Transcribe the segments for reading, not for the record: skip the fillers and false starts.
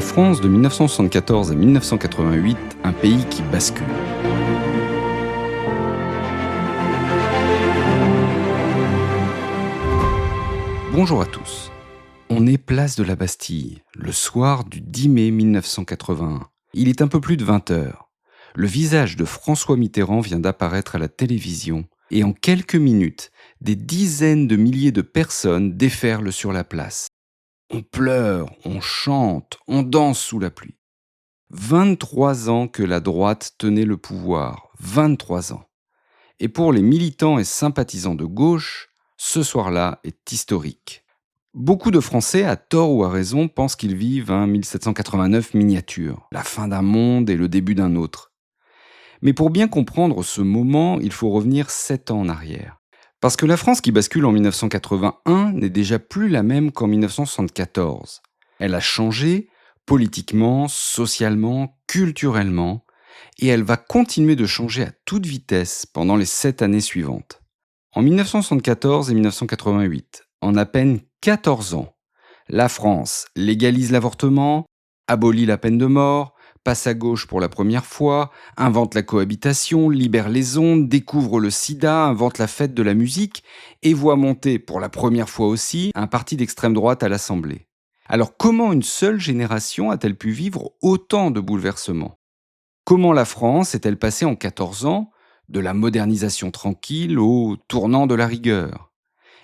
La France de 1974 à 1988, un pays qui bascule. Bonjour à tous. On est place de la Bastille, le soir du 10 mai 1981. Il est un peu plus de 20 heures. Le visage de François Mitterrand vient d'apparaître à la télévision et en quelques minutes, des dizaines de milliers de personnes déferlent sur la place. On pleure, on chante, on danse sous la pluie. 23 ans que la droite tenait le pouvoir, 23 ans. Et pour les militants et sympathisants de gauche, ce soir-là est historique. Beaucoup de Français, à tort ou à raison, pensent qu'ils vivent un 1789 miniature, la fin d'un monde et le début d'un autre. Mais pour bien comprendre ce moment, il faut revenir 7 ans en arrière. Parce que la France qui bascule en 1981 n'est déjà plus la même qu'en 1974. Elle a changé politiquement, socialement, culturellement, et elle va continuer de changer à toute vitesse pendant les 7 années suivantes. En 1974 et 1988, en à peine 14 ans, la France légalise l'avortement, abolit la peine de mort, passe à gauche pour la première fois, invente la cohabitation, libère les ondes, découvre le sida, invente la fête de la musique et voit monter pour la première fois aussi un parti d'extrême droite à l'Assemblée. Alors comment une seule génération a-t-elle pu vivre autant de bouleversements ? Comment la France est-elle passée en 14 ans de la modernisation tranquille au tournant de la rigueur ?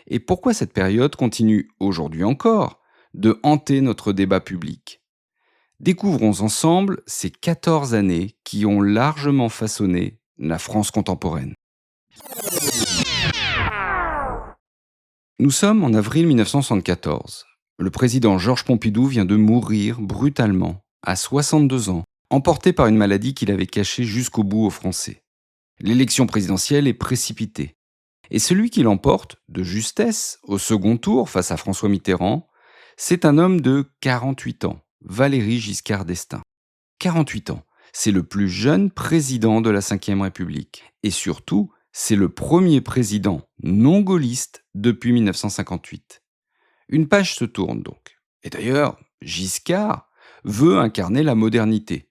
Et pourquoi cette période continue aujourd'hui encore de hanter notre débat public ? Découvrons ensemble ces 14 années qui ont largement façonné la France contemporaine. Nous sommes en avril 1974. Le président Georges Pompidou vient de mourir brutalement, à 62 ans, emporté par une maladie qu'il avait cachée jusqu'au bout aux Français. L'élection présidentielle est précipitée. Et celui qui l'emporte, de justesse, au second tour face à François Mitterrand, c'est un homme de 48 ans. Valéry Giscard d'Estaing. 48 ans, c'est le plus jeune président de la Ve République. Et surtout, c'est le premier président non gaulliste depuis 1958. Une page se tourne donc. Et d'ailleurs, Giscard veut incarner la modernité.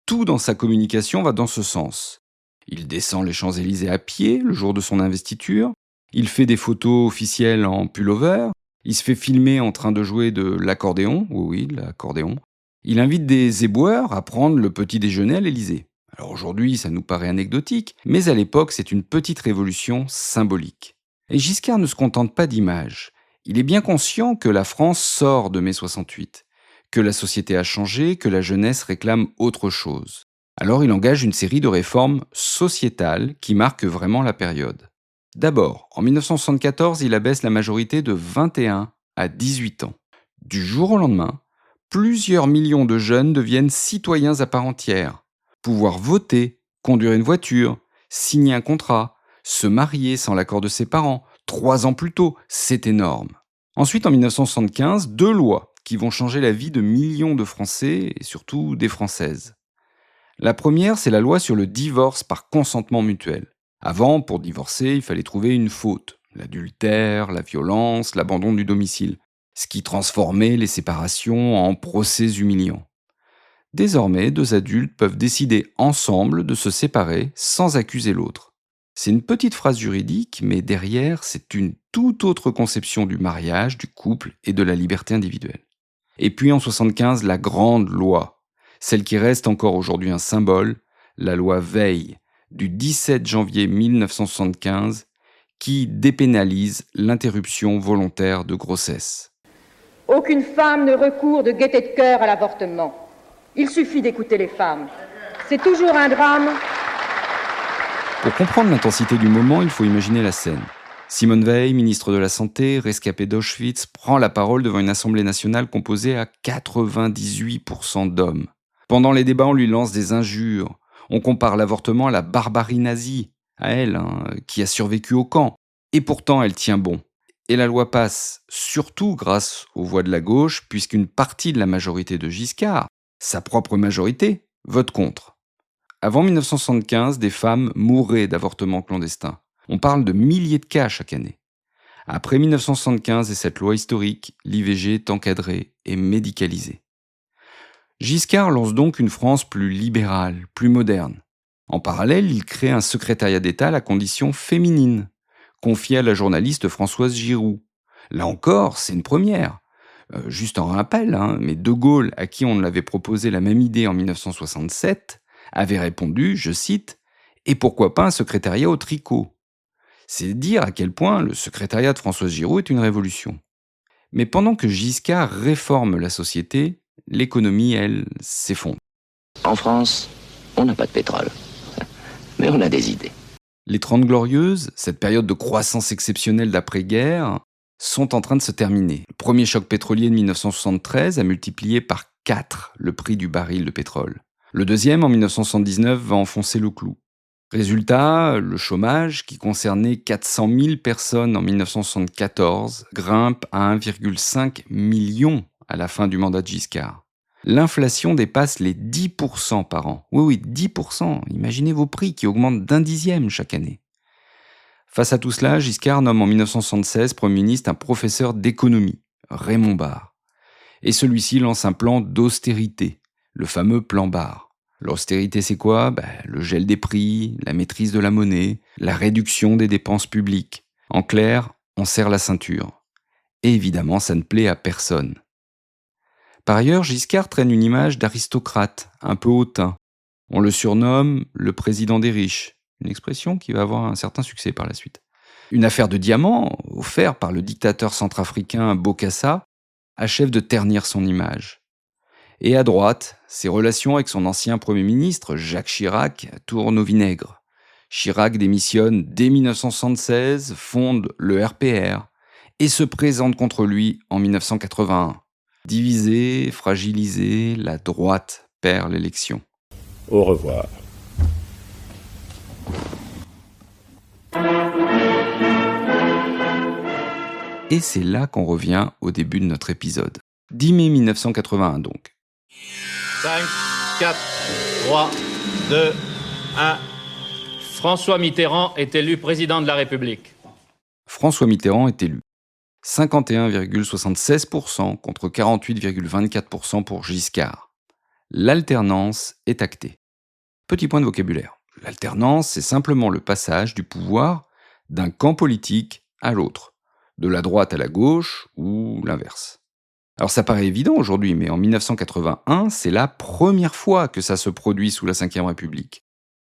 Tout dans sa communication va dans ce sens. Il descend les Champs-Élysées à pied le jour de son investiture, il fait des photos officielles en pullover, il se fait filmer en train de jouer de l'accordéon, oui, l'accordéon. Il invite des éboueurs à prendre le petit déjeuner à l'Élysée. Alors aujourd'hui, ça nous paraît anecdotique, mais à l'époque, c'est une petite révolution symbolique. Et Giscard ne se contente pas d'images. Il est bien conscient que la France sort de mai 68, que la société a changé, que la jeunesse réclame autre chose. Alors il engage une série de réformes sociétales qui marquent vraiment la période. D'abord, en 1974, il abaisse la majorité de 21 à 18 ans. Du jour au lendemain, plusieurs millions de jeunes deviennent citoyens à part entière. Pouvoir voter, conduire une voiture, signer un contrat, se marier sans l'accord de ses parents, 3 ans plus tôt, c'est énorme. Ensuite, en 1975, 2 lois qui vont changer la vie de millions de Français et surtout des Françaises. La première, c'est la loi sur le divorce par consentement mutuel. Avant, pour divorcer, il fallait trouver une faute. L'adultère, la violence, l'abandon du domicile. Ce qui transformait les séparations en procès humiliants. Désormais, 2 adultes peuvent décider ensemble de se séparer sans accuser l'autre. C'est une petite phrase juridique, mais derrière, c'est une toute autre conception du mariage, du couple et de la liberté individuelle. Et puis en 1975, la grande loi, celle qui reste encore aujourd'hui un symbole, la loi Veil, du 17 janvier 1975, qui dépénalise l'interruption volontaire de grossesse. Aucune femme ne recourt de gaieté de cœur à l'avortement. Il suffit d'écouter les femmes. C'est toujours un drame. Pour comprendre l'intensité du moment, il faut imaginer la scène. Simone Veil, ministre de la Santé, rescapée d'Auschwitz, prend la parole devant une assemblée nationale composée à 98% d'hommes. Pendant les débats, on lui lance des injures. On compare l'avortement à la barbarie nazie, à elle, qui a survécu au camp. Et pourtant, elle tient bon. Et la loi passe, surtout grâce aux voix de la gauche, puisqu'une partie de la majorité de Giscard, sa propre majorité, vote contre. Avant 1975, des femmes mouraient d'avortements clandestins. On parle de milliers de cas chaque année. Après 1975 et cette loi historique, l'IVG est encadrée et médicalisée. Giscard lance donc une France plus libérale, plus moderne. En parallèle, il crée un secrétariat d'État à la condition féminine, confié à la journaliste Françoise Giroud. Là encore, c'est une première. Juste en rappel, mais De Gaulle, à qui on l'avait proposé la même idée en 1967, avait répondu, je cite, « Et pourquoi pas un secrétariat au tricot ?» C'est dire à quel point le secrétariat de Françoise Giroud est une révolution. Mais pendant que Giscard réforme la société, l'économie, elle, s'effondre. En France, on n'a pas de pétrole, mais on a des idées. Les 30 Glorieuses, cette période de croissance exceptionnelle d'après-guerre, sont en train de se terminer. Le premier choc pétrolier de 1973 a multiplié par 4 le prix du baril de pétrole. Le deuxième, en 1979, va enfoncer le clou. Résultat, le chômage, qui concernait 400 000 personnes en 1974, grimpe à 1,5 million à la fin du mandat de Giscard. L'inflation dépasse les 10% par an. Oui, 10%. Imaginez vos prix qui augmentent d'un dixième chaque année. Face à tout cela, Giscard nomme en 1976 Premier ministre un professeur d'économie, Raymond Barre. Et celui-ci lance un plan d'austérité, le fameux plan Barre. L'austérité, c'est quoi ? Le gel des prix, la maîtrise de la monnaie, la réduction des dépenses publiques. En clair, on serre la ceinture. Et évidemment, ça ne plaît à personne. Par ailleurs, Giscard traîne une image d'aristocrate, un peu hautain. On le surnomme le président des riches, une expression qui va avoir un certain succès par la suite. Une affaire de diamants, offerte par le dictateur centrafricain Bokassa, achève de ternir son image. Et à droite, ses relations avec son ancien Premier ministre, Jacques Chirac, tournent au vinaigre. Chirac démissionne dès 1976, fonde le RPR et se présente contre lui en 1981. Divisée, fragilisée, la droite perd l'élection. Au revoir. Et c'est là qu'on revient au début de notre épisode. 10 mai 1981 donc. 5, 4, 3, 2, 1. François Mitterrand est élu président de la République. François Mitterrand est élu. 51,76% contre 48,24% pour Giscard. L'alternance est actée. Petit point de vocabulaire. L'alternance, c'est simplement le passage du pouvoir d'un camp politique à l'autre, de la droite à la gauche ou l'inverse. Alors ça paraît évident aujourd'hui, mais en 1981, c'est la première fois que ça se produit sous la Ve République.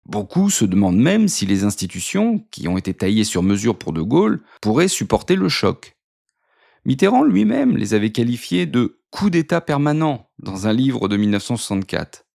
Beaucoup se demandent même si les institutions, qui ont été taillées sur mesure pour De Gaulle, pourraient supporter le choc. Mitterrand lui-même les avait qualifiés de « coup d'État permanent » dans un livre de 1964.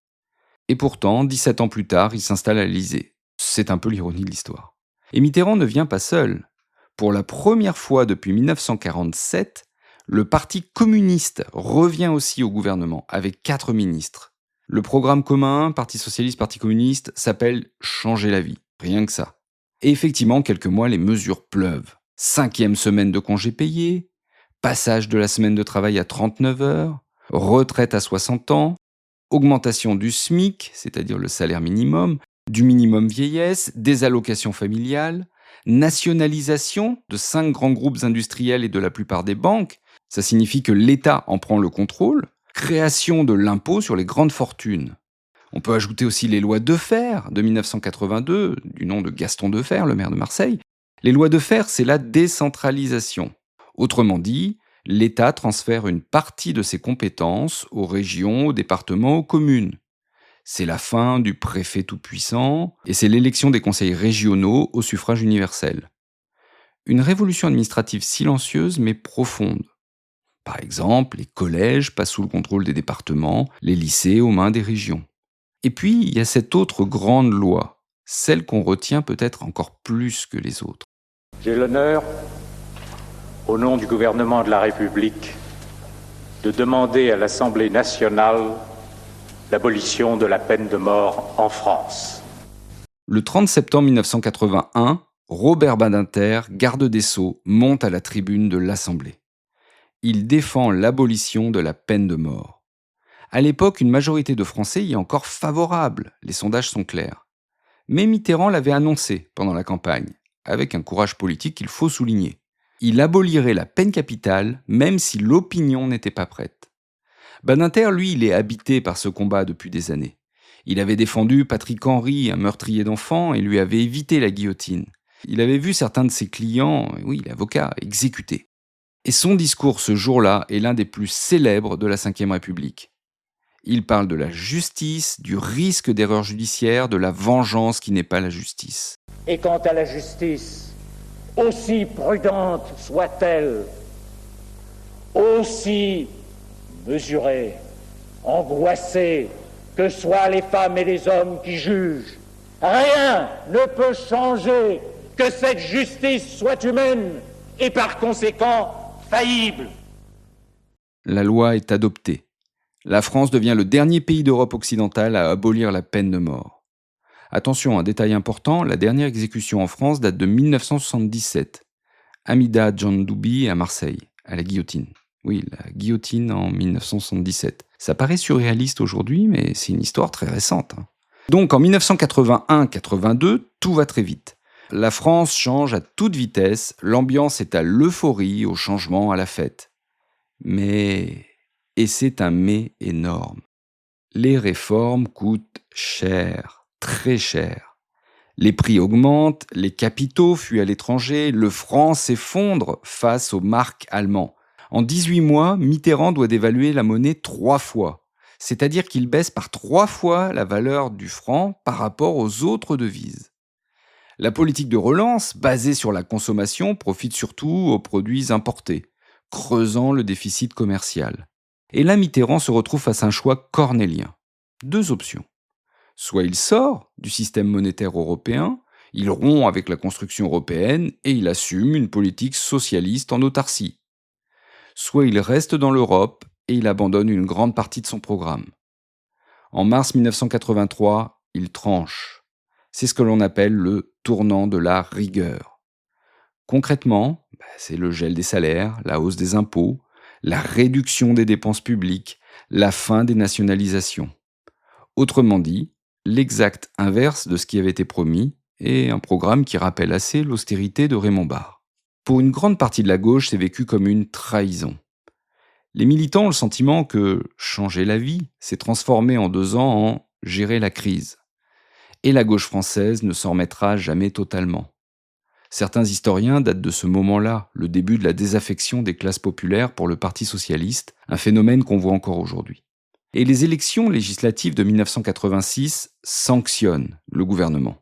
Et pourtant, 17 ans plus tard, il s'installe à l'Élysée. C'est un peu l'ironie de l'histoire. Et Mitterrand ne vient pas seul. Pour la première fois depuis 1947, le Parti communiste revient aussi au gouvernement, avec 4 ministres. Le programme commun, Parti socialiste, Parti communiste, s'appelle « Changer la vie », rien que ça. Et effectivement, quelques mois, les mesures pleuvent. 5e semaine de congés payés, passage de la semaine de travail à 39 heures, retraite à 60 ans, augmentation du SMIC, c'est-à-dire le salaire minimum, du minimum vieillesse, des allocations familiales, nationalisation de 5 grands groupes industriels et de la plupart des banques, ça signifie que l'État en prend le contrôle, création de l'impôt sur les grandes fortunes. On peut ajouter aussi les lois Defferre de 1982, du nom de Gaston Defferre, le maire de Marseille. Les lois Defferre, c'est la décentralisation. Autrement dit, l'État transfère une partie de ses compétences aux régions, aux départements, aux communes. C'est la fin du préfet tout-puissant et c'est l'élection des conseils régionaux au suffrage universel. Une révolution administrative silencieuse mais profonde. Par exemple, les collèges passent sous le contrôle des départements, les lycées aux mains des régions. Et puis, il y a cette autre grande loi, celle qu'on retient peut-être encore plus que les autres. J'ai l'honneur, au nom du gouvernement de la République, de demander à l'Assemblée nationale l'abolition de la peine de mort en France. Le 30 septembre 1981, Robert Badinter, garde des Sceaux, monte à la tribune de l'Assemblée. Il défend l'abolition de la peine de mort. À l'époque, une majorité de Français y est encore favorable, les sondages sont clairs. Mais Mitterrand l'avait annoncé pendant la campagne, avec un courage politique qu'il faut souligner. Il abolirait la peine capitale, même si l'opinion n'était pas prête. Badinter, lui, il est habité par ce combat depuis des années. Il avait défendu Patrick Henry, un meurtrier d'enfants, et lui avait évité la guillotine. Il avait vu certains de ses clients, oui, l'avocat, exécutés. Et son discours ce jour-là est l'un des plus célèbres de la Ve République. Il parle de la justice, du risque d'erreur judiciaire, de la vengeance qui n'est pas la justice. Et quant à la justice, aussi prudente soit-elle, aussi mesurée, angoissée que soient les femmes et les hommes qui jugent, rien ne peut changer que cette justice soit humaine et par conséquent faillible. La loi est adoptée. La France devient le dernier pays d'Europe occidentale à abolir la peine de mort. Attention, un détail important, la dernière exécution en France date de 1977. Amida Djandoubi à Marseille, à la guillotine. Oui, la guillotine en 1977. Ça paraît surréaliste aujourd'hui, mais c'est une histoire très récente. Donc en 1981-82, tout va très vite. La France change à toute vitesse, l'ambiance est à l'euphorie, au changement, à la fête. Mais, et c'est un mais énorme, les réformes coûtent cher, très cher. Les prix augmentent, les capitaux fuient à l'étranger, le franc s'effondre face aux marques allemands. En 18 mois, Mitterrand doit dévaluer la monnaie 3 fois, c'est-à-dire qu'il baisse par 3 fois la valeur du franc par rapport aux autres devises. La politique de relance, basée sur la consommation, profite surtout aux produits importés, creusant le déficit commercial. Et là, Mitterrand se retrouve face à un choix cornélien. 2 options. Soit il sort du système monétaire européen, il rompt avec la construction européenne et il assume une politique socialiste en autarcie. Soit il reste dans l'Europe et il abandonne une grande partie de son programme. En mars 1983, il tranche. C'est ce que l'on appelle le tournant de la rigueur. Concrètement, c'est le gel des salaires, la hausse des impôts, la réduction des dépenses publiques, la fin des nationalisations. Autrement dit, l'exact inverse de ce qui avait été promis et un programme qui rappelle assez l'austérité de Raymond Barre. Pour une grande partie de la gauche, c'est vécu comme une trahison. Les militants ont le sentiment que changer la vie s'est transformé en 2 ans en gérer la crise. Et la gauche française ne s'en remettra jamais totalement. Certains historiens datent de ce moment-là, le début de la désaffection des classes populaires pour le Parti socialiste, un phénomène qu'on voit encore aujourd'hui. Et les élections législatives de 1986 sanctionnent le gouvernement.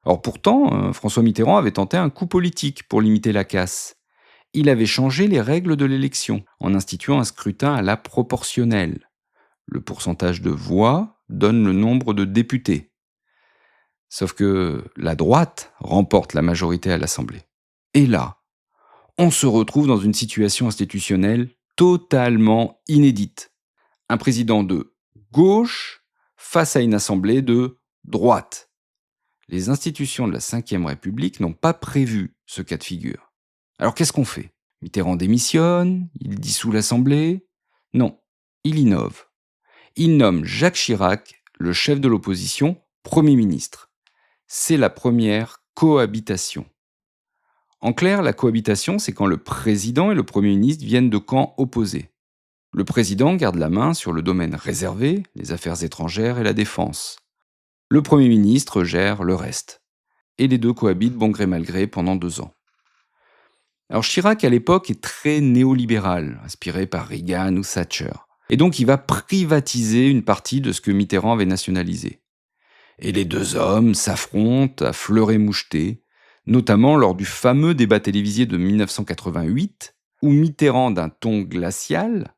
Or pourtant, François Mitterrand avait tenté un coup politique pour limiter la casse. Il avait changé les règles de l'élection en instituant un scrutin à la proportionnelle. Le pourcentage de voix donne le nombre de députés. Sauf que la droite remporte la majorité à l'Assemblée. Et là, on se retrouve dans une situation institutionnelle totalement inédite. Un président de gauche face à une assemblée de droite. Les institutions de la Ve République n'ont pas prévu ce cas de figure. Alors qu'est-ce qu'on fait ? Mitterrand démissionne, il dissout l'Assemblée ? Non, il innove. Il nomme Jacques Chirac, le chef de l'opposition, Premier ministre. C'est la première cohabitation. En clair, la cohabitation, c'est quand le président et le Premier ministre viennent de camps opposés. Le président garde la main sur le domaine réservé, les affaires étrangères et la défense. Le Premier ministre gère le reste. Et les deux cohabitent bon gré mal gré pendant 2 ans. Alors Chirac, à l'époque, est très néolibéral, inspiré par Reagan ou Thatcher. Et donc il va privatiser une partie de ce que Mitterrand avait nationalisé. Et les 2 hommes s'affrontent à fleur et moucheté, notamment lors du fameux débat télévisé de 1988, où Mitterrand, d'un ton glacial,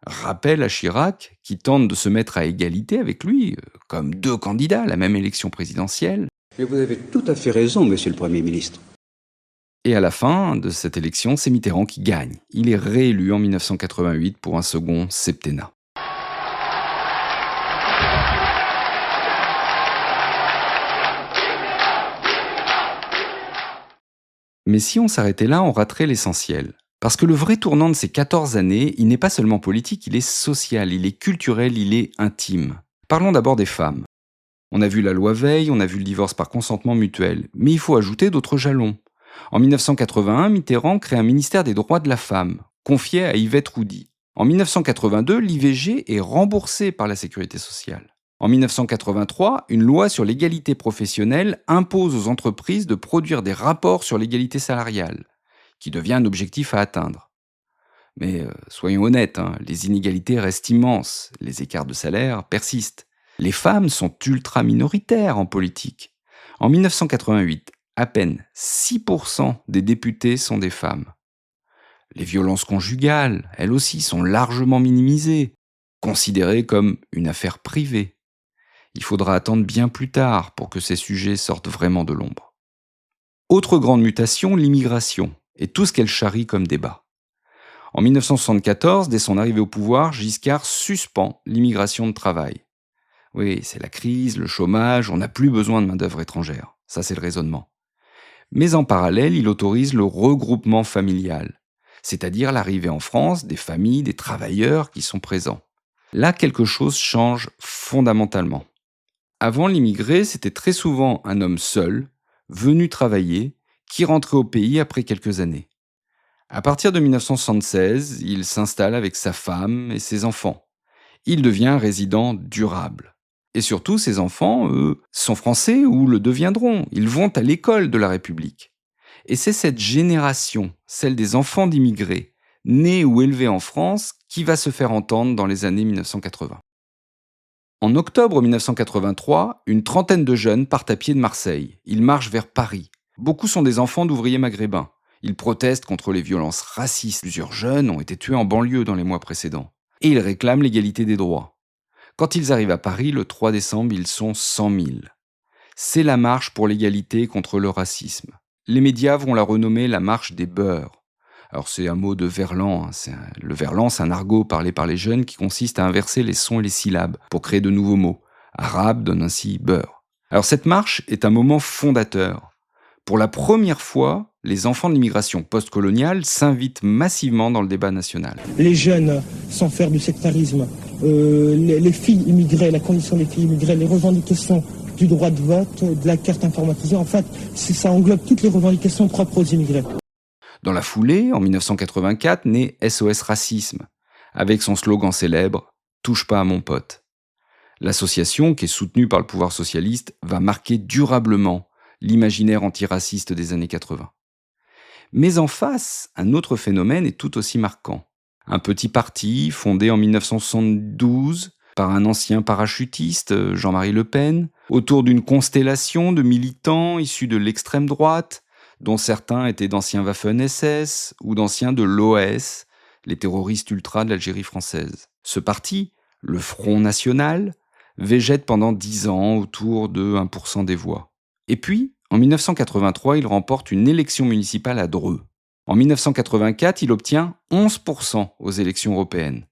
rappelle à Chirac, qui tente de se mettre à égalité avec lui, comme 2 candidats à la même élection présidentielle. Mais vous avez tout à fait raison, monsieur le Premier ministre. Et à la fin de cette élection, c'est Mitterrand qui gagne. Il est réélu en 1988 pour un second septennat. Mais si on s'arrêtait là, on raterait l'essentiel. Parce que le vrai tournant de ces 14 années, il n'est pas seulement politique, il est social, il est culturel, il est intime. Parlons d'abord des femmes. On a vu la loi Veil, on a vu le divorce par consentement mutuel, mais il faut ajouter d'autres jalons. En 1981, Mitterrand crée un ministère des droits de la femme, confié à Yvette Roudy. En 1982, l'IVG est remboursée par la Sécurité sociale. En 1983, une loi sur l'égalité professionnelle impose aux entreprises de produire des rapports sur l'égalité salariale, qui devient un objectif à atteindre. Mais soyons honnêtes, les inégalités restent immenses, les écarts de salaire persistent. Les femmes sont ultra minoritaires en politique. En 1988, à peine 6% des députés sont des femmes. Les violences conjugales, elles aussi, sont largement minimisées, considérées comme une affaire privée. Il faudra attendre bien plus tard pour que ces sujets sortent vraiment de l'ombre. Autre grande mutation, l'immigration, et tout ce qu'elle charrie comme débat. En 1974, dès son arrivée au pouvoir, Giscard suspend l'immigration de travail. Oui, c'est la crise, le chômage, on n'a plus besoin de main-d'œuvre étrangère. Ça, c'est le raisonnement. Mais en parallèle, il autorise le regroupement familial, c'est-à-dire l'arrivée en France des familles, des travailleurs qui sont présents. Là, quelque chose change fondamentalement. Avant, l'immigré, c'était très souvent un homme seul, venu travailler, qui rentrait au pays après quelques années. À partir de 1976, il s'installe avec sa femme et ses enfants. Il devient un résident durable. Et surtout, ses enfants, eux, sont français ou le deviendront. Ils vont à l'école de la République. Et c'est cette génération, celle des enfants d'immigrés, nés ou élevés en France, qui va se faire entendre dans les années 1980. En octobre 1983, une trentaine de jeunes partent à pied de Marseille. Ils marchent vers Paris. Beaucoup sont des enfants d'ouvriers maghrébins. Ils protestent contre les violences racistes. Plusieurs jeunes ont été tués en banlieue dans les mois précédents. Et ils réclament l'égalité des droits. Quand ils arrivent à Paris, le 3 décembre, ils sont 100 000. C'est la marche pour l'égalité contre le racisme. Les médias vont la renommer la marche des beurs. Alors c'est un mot de verlan. Le verlan, c'est un argot parlé par les jeunes qui consiste à inverser les sons et les syllabes pour créer de nouveaux mots. Arabe donne ainsi beurre. Alors cette marche est un moment fondateur. Pour la première fois, les enfants de l'immigration postcoloniale s'invitent massivement dans le débat national. Les jeunes, sans faire du sectarisme, les filles immigrées, la condition des filles immigrées, les revendications du droit de vote, de la carte informatisée, en fait, ça englobe toutes les revendications propres aux immigrés. Dans la foulée, en 1984, naît SOS Racisme, avec son slogan célèbre « Touche pas à mon pote ». L'association, qui est soutenue par le pouvoir socialiste, va marquer durablement l'imaginaire antiraciste des années 80. Mais en face, un autre phénomène est tout aussi marquant. Un petit parti fondé en 1972 par un ancien parachutiste, Jean-Marie Le Pen, autour d'une constellation de militants issus de l'extrême droite, dont certains étaient d'anciens Waffen-SS ou d'anciens de l'OAS, les terroristes ultras de l'Algérie française. Ce parti, le Front National, végète pendant 10 ans autour de 1% des voix. Et puis, en 1983, il remporte une élection municipale à Dreux. En 1984, il obtient 11% aux élections européennes.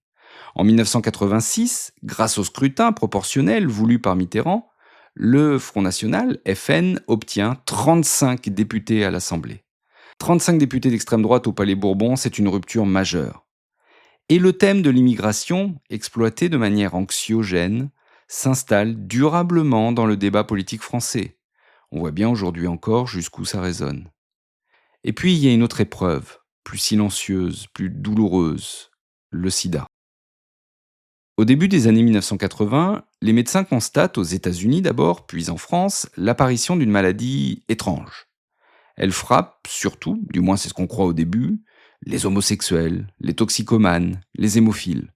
En 1986, grâce au scrutin proportionnel voulu par Mitterrand, le Front National, FN, obtient 35 députés à l'Assemblée. 35 députés d'extrême droite au Palais Bourbon, c'est une rupture majeure. Et le thème de l'immigration, exploité de manière anxiogène, s'installe durablement dans le débat politique français. On voit bien aujourd'hui encore jusqu'où ça résonne. Et puis il y a une autre épreuve, plus silencieuse, plus douloureuse, le sida. Au début des années 1980, les médecins constatent aux États-Unis d'abord, puis en France, l'apparition d'une maladie étrange. Elle frappe surtout, du moins c'est ce qu'on croit au début, les homosexuels, les toxicomanes, les hémophiles.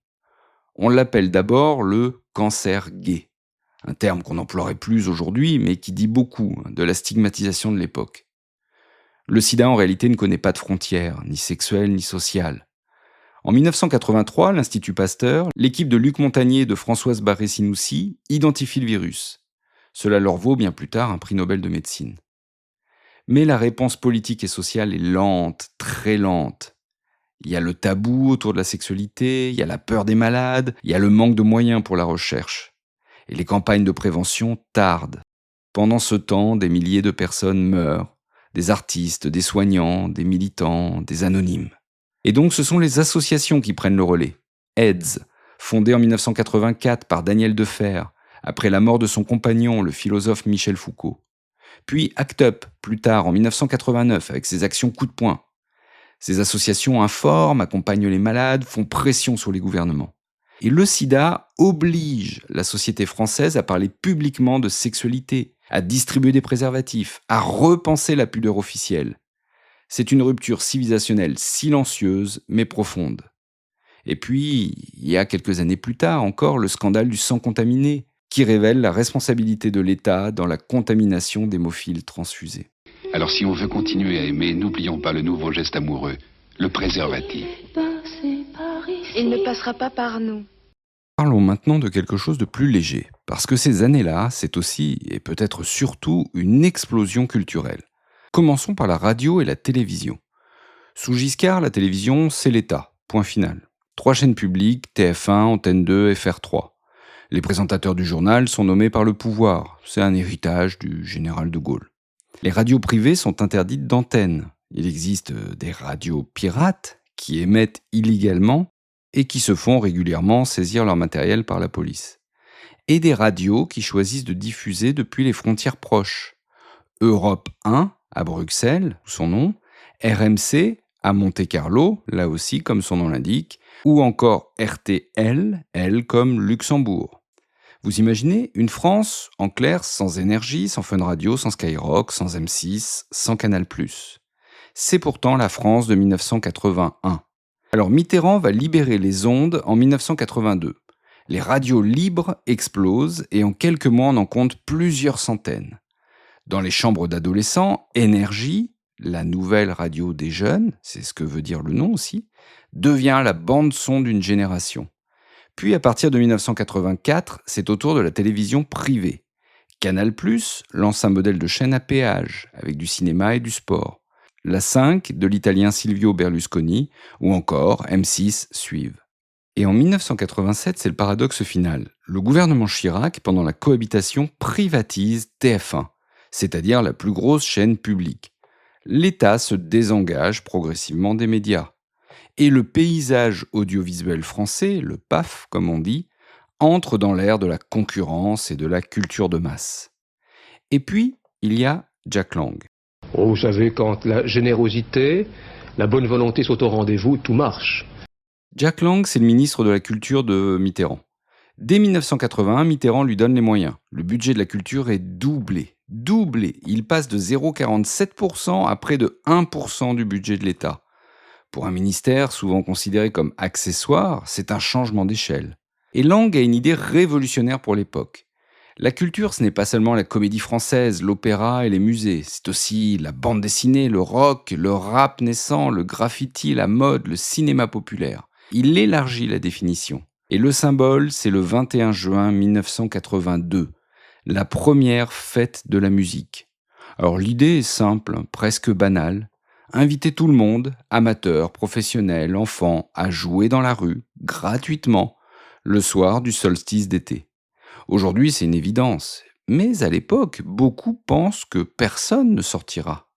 On l'appelle d'abord le cancer gay, un terme qu'on n'emploierait plus aujourd'hui, mais qui dit beaucoup de la stigmatisation de l'époque. Le sida en réalité ne connaît pas de frontières, ni sexuelles ni sociales. En 1983, l'Institut Pasteur, l'équipe de Luc Montagnier et de Françoise Barré-Sinoussi identifie le virus. Cela leur vaut bien plus tard un prix Nobel de médecine. Mais la réponse politique et sociale est lente, très lente. Il y a le tabou autour de la sexualité, il y a la peur des malades, il y a le manque de moyens pour la recherche. Et les campagnes de prévention tardent. Pendant ce temps, des milliers de personnes meurent, des artistes, des soignants, des militants, des anonymes. Et donc ce sont les associations qui prennent le relais. AIDS, fondée en 1984 par Daniel Defer, après la mort de son compagnon, le philosophe Michel Foucault. Puis ACT UP, plus tard en 1989, avec ses actions coup de poing. Ces associations informent, accompagnent les malades, font pression sur les gouvernements. Et le sida oblige la société française à parler publiquement de sexualité, à distribuer des préservatifs, à repenser la pudeur officielle. C'est une rupture civilisationnelle silencieuse mais profonde. Et puis, il y a quelques années plus tard encore le scandale du sang contaminé, qui révèle la responsabilité de l'État dans la contamination d'hémophiles transfusés. Alors si on veut continuer à aimer, n'oublions pas le nouveau geste amoureux, le préservatif. Il ne passera pas par nous. Parlons maintenant de quelque chose de plus léger, parce que ces années-là, c'est aussi, et peut-être surtout, une explosion culturelle. Commençons par la radio et la télévision. Sous Giscard, la télévision, c'est l'État, point final. 3 chaînes publiques, TF1, Antenne 2, FR3. Les présentateurs du journal sont nommés par le pouvoir, c'est un héritage du général de Gaulle. Les radios privées sont interdites d'antenne. Il existe des radios pirates qui émettent illégalement et qui se font régulièrement saisir leur matériel par la police. Et des radios qui choisissent de diffuser depuis les frontières proches. Europe 1 à Bruxelles, son nom, RMC à Monte-Carlo, là aussi comme son nom l'indique, ou encore RTL, L comme Luxembourg. Vous imaginez une France, en clair, sans énergie, sans Fun Radio, sans Skyrock, sans M6, sans Canal+. C'est pourtant la France de 1981. Alors Mitterrand va libérer les ondes en 1982. Les radios libres explosent et en quelques mois on en compte plusieurs centaines. Dans les chambres d'adolescents, Énergie, la nouvelle radio des jeunes, c'est ce que veut dire le nom aussi, devient la bande-son d'une génération. Puis à partir de 1984, c'est au tour de la télévision privée. Canal+ lance un modèle de chaîne à péage, avec du cinéma et du sport. La 5 de l'italien Silvio Berlusconi, ou encore M6 suivent. Et en 1987, c'est le paradoxe final. Le gouvernement Chirac, pendant la cohabitation, privatise TF1, c'est-à-dire la plus grosse chaîne publique. L'État se désengage progressivement des médias. Et le paysage audiovisuel français, le PAF comme on dit, entre dans l'ère de la concurrence et de la culture de masse. Et puis, il y a Jack Lang. Oh, vous savez, quand la générosité, la bonne volonté sont au rendez-vous, tout marche. Jack Lang, c'est le ministre de la Culture de Mitterrand. Dès 1981, Mitterrand lui donne les moyens. Le budget de la culture est doublé. Il passe de 0,47% à près de 1% du budget de l'État. Pour un ministère souvent considéré comme accessoire, c'est un changement d'échelle. Et Lang a une idée révolutionnaire pour l'époque. La culture, ce n'est pas seulement la comédie française, l'opéra et les musées. C'est aussi la bande dessinée, le rock, le rap naissant, le graffiti, la mode, le cinéma populaire. Il élargit la définition. Et le symbole, c'est le 21 juin 1982, la première fête de la musique. Alors l'idée est simple, presque banale. Inviter tout le monde, amateurs, professionnels, enfants, à jouer dans la rue, gratuitement, le soir du solstice d'été. Aujourd'hui, c'est une évidence. Mais à l'époque, beaucoup pensent que personne ne sortira.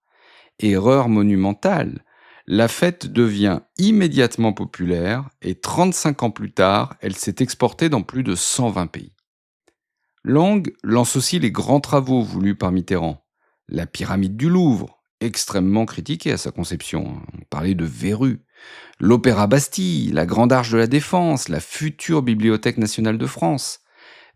Erreur monumentale. La fête devient immédiatement populaire et 35 ans plus tard, elle s'est exportée dans plus de 120 pays. Lang lance aussi les grands travaux voulus par Mitterrand. La pyramide du Louvre, extrêmement critiquée à sa conception. On parlait de verrue. L'Opéra Bastille, la Grande Arche de la Défense, la future Bibliothèque nationale de France.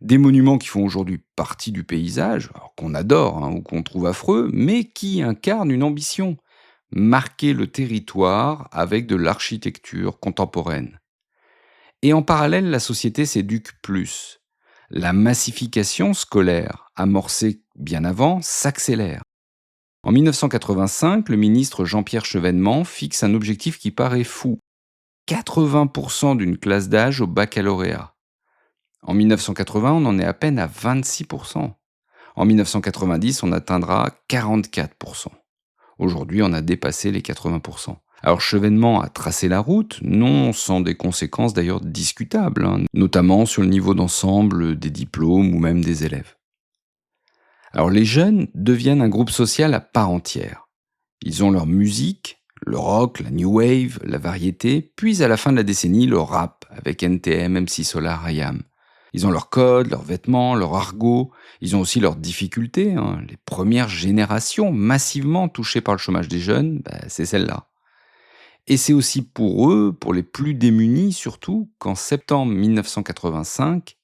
Des monuments qui font aujourd'hui partie du paysage, alors qu'on adore ou qu'on trouve affreux, mais qui incarnent une ambition, marquer le territoire avec de l'architecture contemporaine. Et en parallèle, la société s'éduque plus. La massification scolaire, amorcée bien avant, s'accélère. En 1985, le ministre Jean-Pierre Chevènement fixe un objectif qui paraît fou. 80% d'une classe d'âge au baccalauréat. En 1980, on en est à peine à 26%. En 1990, on atteindra 44%. Aujourd'hui, on a dépassé les 80%. Alors Chevènement a tracé la route, non sans des conséquences d'ailleurs discutables, notamment sur le niveau d'ensemble des diplômes ou même des élèves. Alors les jeunes deviennent un groupe social à part entière. Ils ont leur musique, le rock, la new wave, la variété, puis à la fin de la décennie, le rap avec NTM, MC Solar, IAM. Ils ont leurs codes, leurs vêtements, leur argot. Ils ont aussi leurs difficultés. Les premières générations massivement touchées par le chômage des jeunes, c'est celle-là. Et c'est aussi pour eux, pour les plus démunis surtout, qu'en septembre 1985,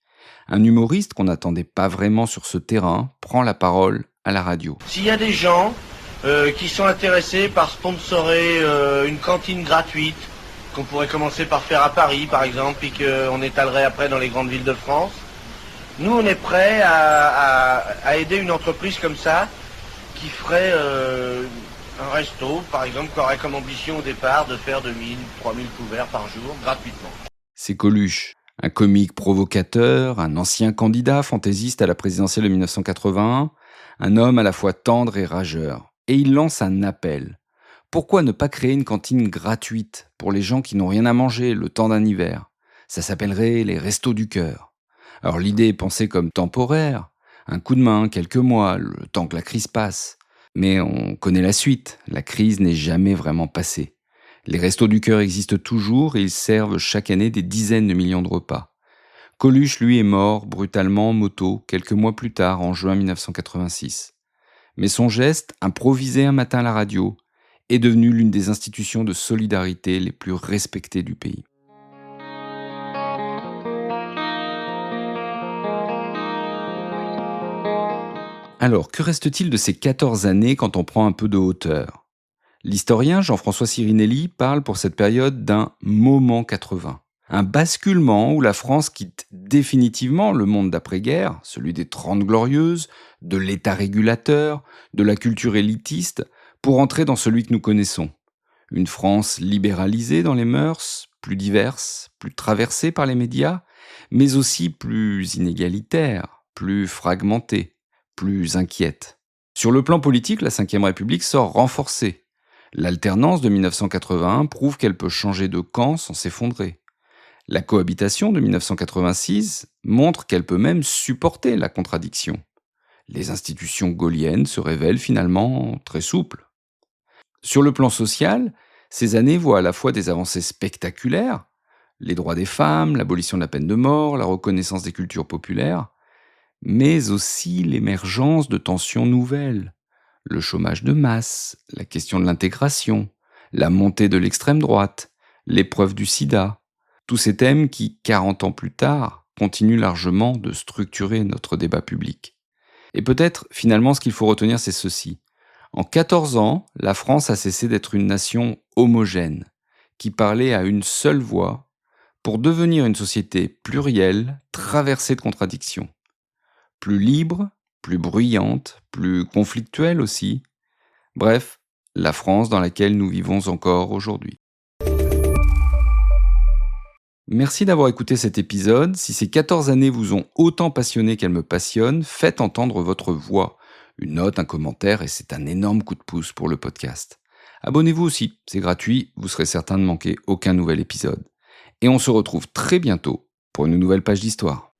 un humoriste qu'on n'attendait pas vraiment sur ce terrain prend la parole à la radio. S'il y a des gens qui sont intéressés par sponsorer une cantine gratuite, qu'on pourrait commencer par faire à Paris par exemple, puis qu'on étalerait après dans les grandes villes de France, nous on est prêts à aider une entreprise comme ça, qui ferait un resto par exemple, qui aurait comme ambition au départ de faire 2000, 3000 couverts par jour, gratuitement. C'est Coluche, un comique provocateur, un ancien candidat fantaisiste à la présidentielle de 1981, un homme à la fois tendre et rageur. Et il lance un appel. Pourquoi ne pas créer une cantine gratuite pour les gens qui n'ont rien à manger le temps d'un hiver ? Ça s'appellerait les Restos du Cœur. Alors l'idée est pensée comme temporaire, un coup de main, quelques mois, le temps que la crise passe. Mais on connaît la suite, la crise n'est jamais vraiment passée. Les Restos du Cœur existent toujours et ils servent chaque année des dizaines de millions de repas. Coluche, lui, est mort brutalement en moto quelques mois plus tard, en juin 1986. Mais son geste, improvisé un matin à la radio, est devenu l'une des institutions de solidarité les plus respectées du pays. Alors, que reste-t-il de ces 14 années quand on prend un peu de hauteur ? L'historien Jean-François Sirinelli parle pour cette période d'un « moment 80 ». Un basculement où la France quitte définitivement le monde d'après-guerre, celui des 30 glorieuses, de l'État régulateur, de la culture élitiste, pour entrer dans celui que nous connaissons. Une France libéralisée dans les mœurs, plus diverse, plus traversée par les médias, mais aussi plus inégalitaire, plus fragmentée, plus inquiète. Sur le plan politique, la Ve République sort renforcée. L'alternance de 1981 prouve qu'elle peut changer de camp sans s'effondrer. La cohabitation de 1986 montre qu'elle peut même supporter la contradiction. Les institutions gaulliennes se révèlent finalement très souples. Sur le plan social, ces années voient à la fois des avancées spectaculaires, les droits des femmes, l'abolition de la peine de mort, la reconnaissance des cultures populaires, mais aussi l'émergence de tensions nouvelles, le chômage de masse, la question de l'intégration, la montée de l'extrême droite, l'épreuve du sida, tous ces thèmes qui, 40 ans plus tard, continuent largement de structurer notre débat public. Et peut-être, finalement, ce qu'il faut retenir, c'est ceci. En 14 ans, la France a cessé d'être une nation homogène, qui parlait à une seule voix, pour devenir une société plurielle, traversée de contradictions. Plus libre, plus bruyante, plus conflictuelle aussi. Bref, la France dans laquelle nous vivons encore aujourd'hui. Merci d'avoir écouté cet épisode. Si ces 14 années vous ont autant passionné qu'elles me passionnent, faites entendre votre voix. Une note, un commentaire, et c'est un énorme coup de pouce pour le podcast. Abonnez-vous aussi, c'est gratuit, vous serez certain de manquer aucun nouvel épisode. Et on se retrouve très bientôt pour une nouvelle page d'histoire.